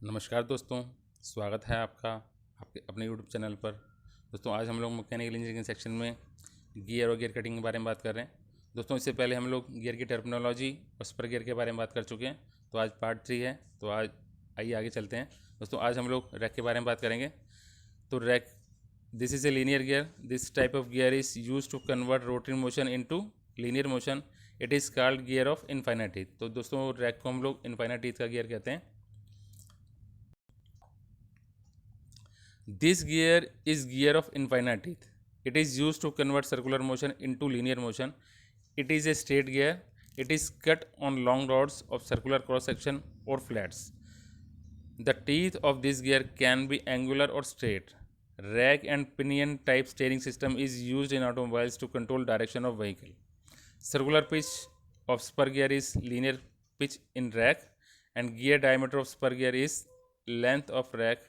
नमस्कार दोस्तों, स्वागत है आपका आपके अपने यूट्यूब चैनल पर। दोस्तों आज हम लोग मैकेनिकल इंजीनियरिंग सेक्शन में गियर और गियर कटिंग के बारे में बात कर रहे हैं। दोस्तों इससे पहले हम लोग गियर की टर्मिनोलॉजी और स्पर गियर के बारे में बात कर चुके हैं, तो आज पार्ट 3 है। तो आज आइए आगे चलते हैं। दोस्तों आज हम लोग रैक के बारे में बात करेंगे। तो rack, this is a linear gear. This type of gear is use to convert rotary motion into linear motion. It is called gear of infinite teeth. तो दोस्तों रैक को हम लोग इनफाइनाइट टीथ का गियर कहते हैं। This gear is gear of infinite teeth. It is used to convert circular motion into linear motion. It is a straight gear. It is cut on long rods of circular cross section or flats. The teeth of this gear can be angular or straight. Rack and pinion type steering system is used in automobiles to control direction of vehicle. Circular pitch of spur gear is linear pitch in rack, and gear diameter of spur gear is length of rack.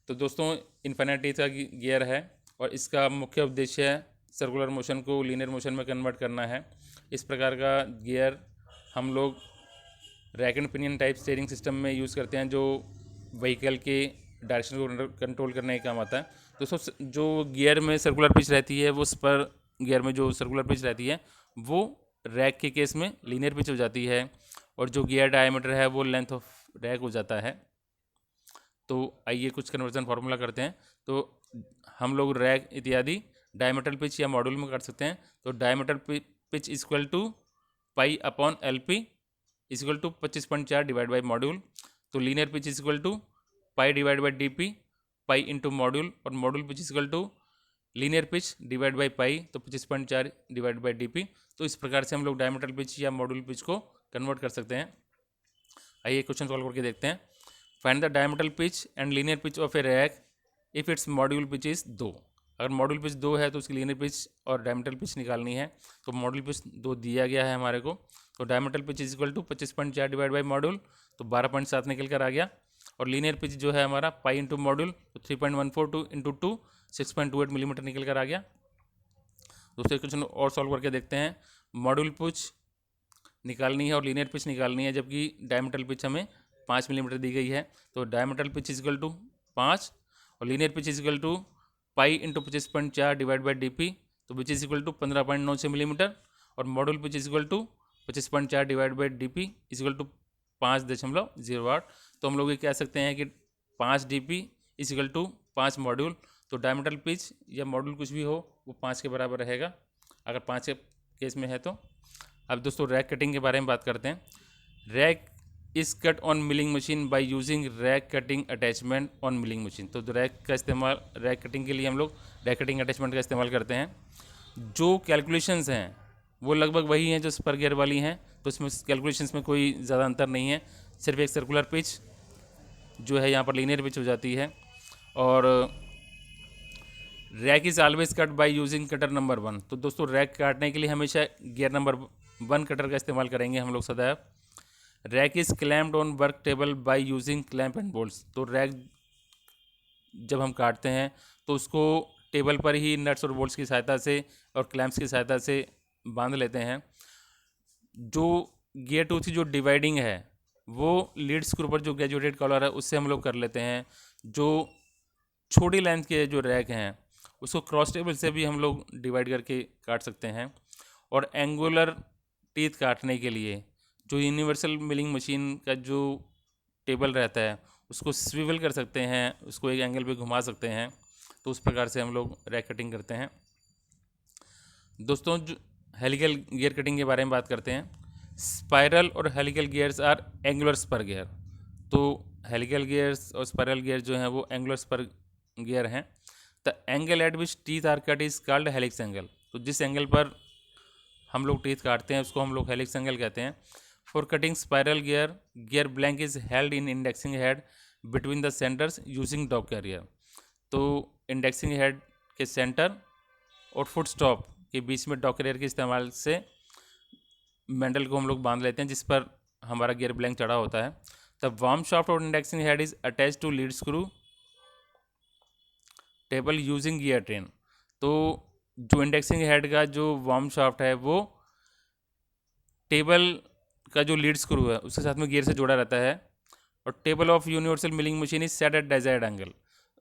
तो दोस्तों infinite teeth का gear है और इसका मुख्य उद्देश्य है circular motion को लीनियर मोशन में कन्वर्ट करना है। इस प्रकार का गियर हम लोग rack and pinion type steering system में यूज़ करते हैं, जो व्हीकल के डायरेक्शन को कंट्रोल करने का काम आता है। दोस्तों जो गियर में सर्कुलर पिच रहती है, वो स्पर गियर में जो सर्कुलर पिच रहती है वो रैक के केस में लीनियर पिच हो जाती है, और जो गियर डायमीटर है वो लेंथ ऑफ रैक हो जाता है। तो आइए कुछ कन्वर्जन फार्मूला करते हैं। तो हम लोग रैक इत्यादि डायमीटर पिच या मॉड्यूल में कर सकते हैं। तो diameter pitch equal to pi upon L P equal to 25.4 divide by module. तो linear pitch equal to pi divide by D P, pi into module, और module pitch equal to linear pitch divide by pi, तो 25.4 divide by D P. तो इस प्रकार से हम लोग diameter pitch या मॉड्यूल पिच को कन्वर्ट कर सकते हैं। आइए क्वेश्चन सॉल्व करके देखते हैं। Find the diameter pitch and linear pitch of A rack if it's module pitch is 2। अगर मॉड्यूल पिच 2 है तो उसकी लीनियर पिच और डायमीटर पिच निकालनी है। तो मॉड्यूल पिच 2 दिया गया है हमारे को, तो diameter pitch is equal to 25.4 divide by module, तो 12.7 निकल कर आ गया। और लीनियर पिच जो है हमारा पाई इंटू मॉड्यूल, तो 3.142 इंटू 2 6.28 मिलीमीटर निकल कर आ गया। दूसरे क्वेश्चन और सॉल्व करके देखते हैं। मॉड्यूल पिच निकालनी है और लीनियर पिच निकालनी है, जबकि डायमीटर पिच हमें 5 मिलीमीटर दी गई है। तो डायमीटर पिच इजिकल टू 5 और linear pitch is equal to pi into 25.4 divide by D P, तो which is equal to 15.96 millimetre. और module pitch is equal to 25.4 divide by D P is equal to 5.08। तो हम लोग ये कह सकते हैं कि 5 D P is equal to 5 module. तो डायमीटर पिच या मॉड्यूल कुछ भी हो वो 5 के बराबर रहेगा अगर 5 के केस में है तो। अब दोस्तों रैक कटिंग के बारे में बात करते हैं। Rack is cut on milling machine by using rack cutting attachment on milling machine. तो रैक का इस्तेमाल, रैक कटिंग के लिए हम लोग रैक कटिंग अटैचमेंट का इस्तेमाल करते हैं। जो कैलकुलेशंस हैं वो लगभग वही हैं जो स्पर गियर वाली हैं, तो इसमें कैलकुलेशंस में कोई ज़्यादा अंतर नहीं है। सिर्फ एक सर्कुलर पिच जो है यहाँ पर लीनियर पिच हो जाती है। और rack is always cut by using cutter number 1। तो दोस्तों रैक काटने के लिए हमेशा गियर नंबर 1 कटर का इस्तेमाल करेंगे हम लोग सदैव। Rack is clamped on work table by using clamp and bolts. तो रैक जब हम काटते हैं तो उसको टेबल पर ही नट्स और बोल्ट्स की सहायता से और क्लैम्प्स की सहायता से बांध लेते हैं। जो गियर टूथ की जो डिवाइडिंग है वो लीड स्क्रू पर जो ग्रेजुएटेड कॉलर है उससे हम लोग कर लेते हैं। जो छोटी लेंथ के जो रैक हैं उसको क्रॉस टेबल से भी हम लोग डिवाइड करके काट सकते हैं। और एंगुलर टीथ काटने के लिए जो यूनिवर्सल मिलिंग मशीन का जो टेबल रहता है उसको स्विवल कर सकते हैं, उसको एक एंगल पे घुमा सकते हैं। तो उस प्रकार से हम लोग रैक कटिंग करते हैं। दोस्तों जो हेलिकल गियर कटिंग के बारे में बात करते हैं। स्पाइरल और helical gears are angular spur gear. तो हेलिकल गियर्स और स्पाइरल गियर जो हैं वो एंगुलर स्पर गियर हैं। The angle at which teeth are cut is called helix angle. तो जिस एंगल पर हम लोग टीथ काटते हैं उसको हम लोग हेलिक्स एंगल कहते हैं। For cutting spiral gear, gear blank is held in indexing head between the centres using dog carrier. तो इंडेक्सिंग हेड के सेंटर और फुट स्टॉप के बीच में डॉग कैरियर के इस्तेमाल से मैंडल को हम लोग बांध लेते हैं जिस पर हमारा गियर ब्लैंक चढ़ा होता है। द वार्म शाफ्ट और indexing head is attach to lead screw table using gear train. तो जो इंडेक्सिंग हेड का जो वार्म शाफ्ट है वो टेबल का जो लीड स्क्रू है उसके साथ में गियर से जोड़ा रहता है। और table of universal milling machine is set at desired angle.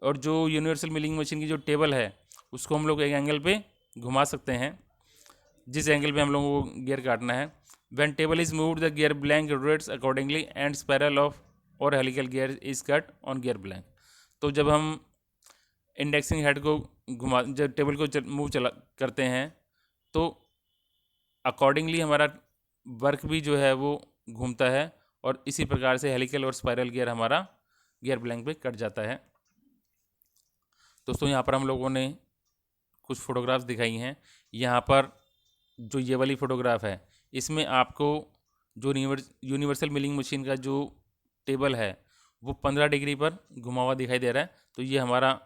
और जो यूनिवर्सल मिलिंग मशीन की जो टेबल है उसको हम लोग एक एंगल पे घुमा सकते हैं, जिस एंगल पे हम लोगों को गियर काटना है। When table is moved the gear blank rotates accordingly and spiral of or helical gear is cut on gear blank. तो जब हम इंडेक्सिंग हेड को घुमा, जब टेबल को मूव चला करते हैं तो अकॉर्डिंगली हमारा वर्क भी जो है वो घूमता है, और इसी प्रकार से हेलिकल और स्पाइरल गियर हमारा गियर ब्लैंक पे कट जाता है। दोस्तों यहाँ पर हम लोगों ने कुछ फोटोग्राफ्स दिखाई हैं। यहाँ पर जो ये वाली फ़ोटोग्राफ है इसमें आपको जो यूनिवर्सल मिलिंग मशीन का जो टेबल है वो 15 डिग्री पर घुमा हुआ दिखाई दे रहा है। तो ये हमारा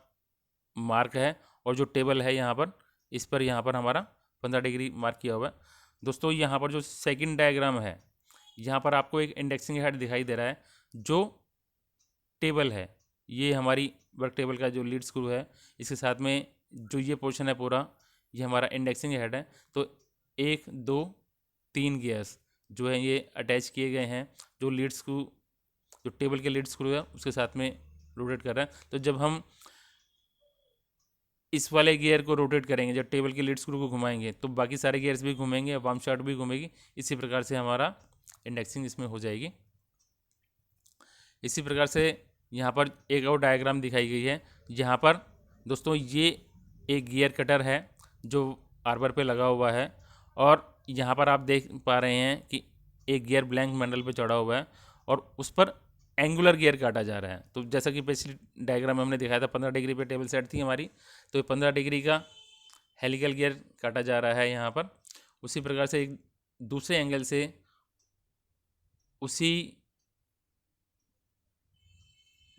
मार्क है, और जो टेबल है यहाँ पर, इस पर यहाँ पर हमारा 15 डिग्री मार्क किया हुआ है। दोस्तों यहाँ पर जो सेकंड डायग्राम है, यहाँ पर आपको एक इंडेक्सिंग हेड दिखाई दे रहा है। जो टेबल है ये हमारी वर्क टेबल का जो लीड स्क्रू है, इसके साथ में जो ये पोर्शन है पूरा, ये हमारा इंडेक्सिंग हेड है। तो 1 2 3 गियर्स जो है ये अटैच किए गए हैं, जो लीड स्क्रू, जो टेबल के लीड स्क्रू है उसके साथ में रोटेट कर रहा है। तो जब हम इस वाले गियर को रोटेट करेंगे, जब टेबल के लीड स्क्रू को घुमाएंगे, तो बाकी सारे गियर्स भी घूमेंगे, वार्म शाफ्ट भी घूमेगी। इसी प्रकार से हमारा इंडेक्सिंग इसमें हो जाएगी। इसी प्रकार से यहाँ पर एक और डायग्राम दिखाई गई है। यहाँ पर दोस्तों ये एक गियर कटर है जो आर्बर पे लगा हुआ है, और यहाँ पर आप देख पा रहे हैं कि एक गियर ब्लैंक मैंडल पे चढ़ा हुआ है और उस पर एंगुलर गियर काटा जा रहा है। तो जैसा कि पिछली डायग्राम में हमने दिखाया था 15 डिग्री पे टेबल सेट थी हमारी, तो 15 डिग्री का हेलिकल गियर काटा जा रहा है यहाँ पर। उसी प्रकार से एक दूसरे एंगल से उसी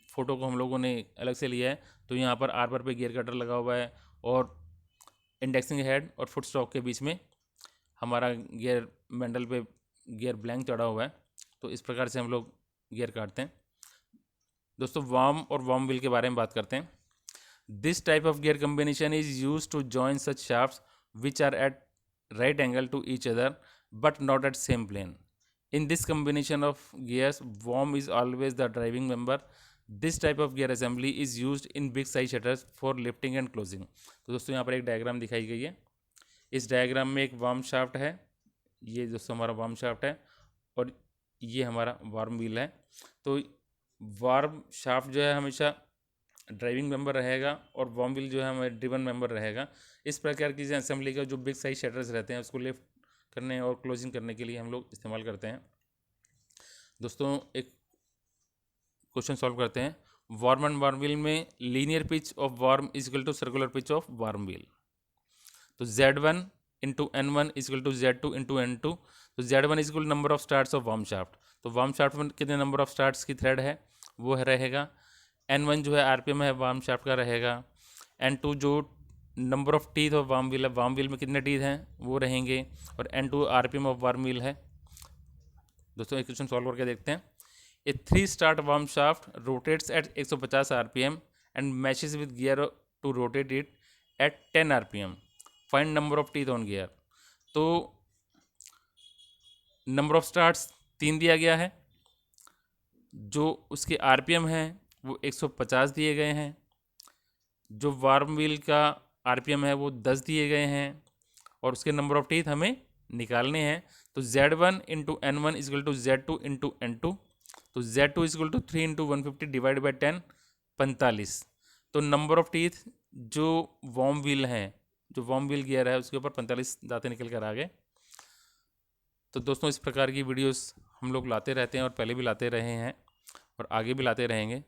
फोटो को हम लोगों ने अलग से लिया है। तो यहाँ पर आर्बर पे गियर कटर लगा हुआ है और इंडेक्सिंग हेड और फुट स्टॉक के बीच में हमारा गियर मैंडल पे गियर ब्लैंक चढ़ा हुआ है। तो इस प्रकार से हम लोग गियर काटते हैं। दोस्तों वार्म और वार्म व्हील के बारे में बात करते हैं। This type of gear combination is use to join such shafts which are at right angle to each other but not at same plane. In this combination of gears, worm is always the driving member. This type of gear assembly is used in big size shutters for lifting and closing. तो दोस्तों यहाँ पर एक diagram दिखाई गई है। इस diagram में एक वार्म शाफ्ट है, ये दोस्तों हमारा वार्म शाफ्ट है, और ये हमारा वार्म व्हील है। तो वार्म शाफ्ट जो है हमेशा ड्राइविंग मेंबर रहेगा और वार्म व्हील जो है हमारा ड्रिवन मेंबर रहेगा। इस प्रकार की असेंबली का जो बिग साइज शटर्स रहते हैं उसको लिफ्ट करने और क्लोजिंग करने के लिए हम लोग इस्तेमाल करते हैं। दोस्तों एक क्वेश्चन सॉल्व करते हैं। वार्म एंड वार्म व्हील में linear pitch of worm is equal to circular pitch of worm wheel. तो Z1 into N1 is equal to Z2 into N2। तो Z1 is equal number of starts of worm shaft. तो worm shaft में कितने number of starts की thread है वो रहेगा। N1 जो है RPM है वार्म शाफ्ट का रहेगा। N2 जो number of teeth of worm wheel है, वार्म व्हील में कितने टीथ हैं वो रहेंगे, और N2 RPM of worm wheel है। दोस्तों एक क्वेश्चन सॉल्व करके देखते हैं। A 3 start worm shaft rotates at 150 RPM and matches with gear to rotate it at 10 RPM। Find number of teeth on gear. तो नंबर ऑफ स्टार्ट्स 3 दिया गया है, जो उसके RPM है वो 150 दिए गए हैं, जो वार्म व्हील का RPM है वो 10 दिए गए हैं, और उसके नंबर ऑफ टीथ हमें निकालने हैं। तो Z1 into N1 is equal to Z2 into N2। तो Z2 is equal to 3 into 150 divide by 10, 45। तो नंबर ऑफ टीथ जो वार्म व्हील है, जो वार्म व्हील गियर है उसके ऊपर 45 दांतें निकल कर आ गए। तो दोस्तों इस प्रकार की वीडियोस हम लोग लाते रहते हैं और पहले भी लाते रहे हैं और आगे भी लाते रहेंगे।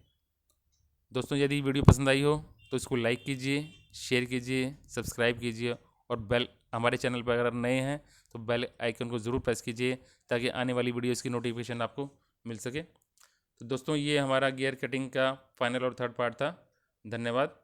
दोस्तों यदि वीडियो पसंद आई हो तो इसको लाइक कीजिए, शेयर कीजिए, सब्सक्राइब कीजिए, और बेल, हमारे चैनल पर अगर नए हैं तो बेल आइकन को ज़रूर प्रेस कीजिए ताकि आने वाली वीडियोज़ की नोटिफिकेशन आपको मिल सके। तो दोस्तों ये हमारा गियर कटिंग का फाइनल और थर्ड पार्ट था। धन्यवाद।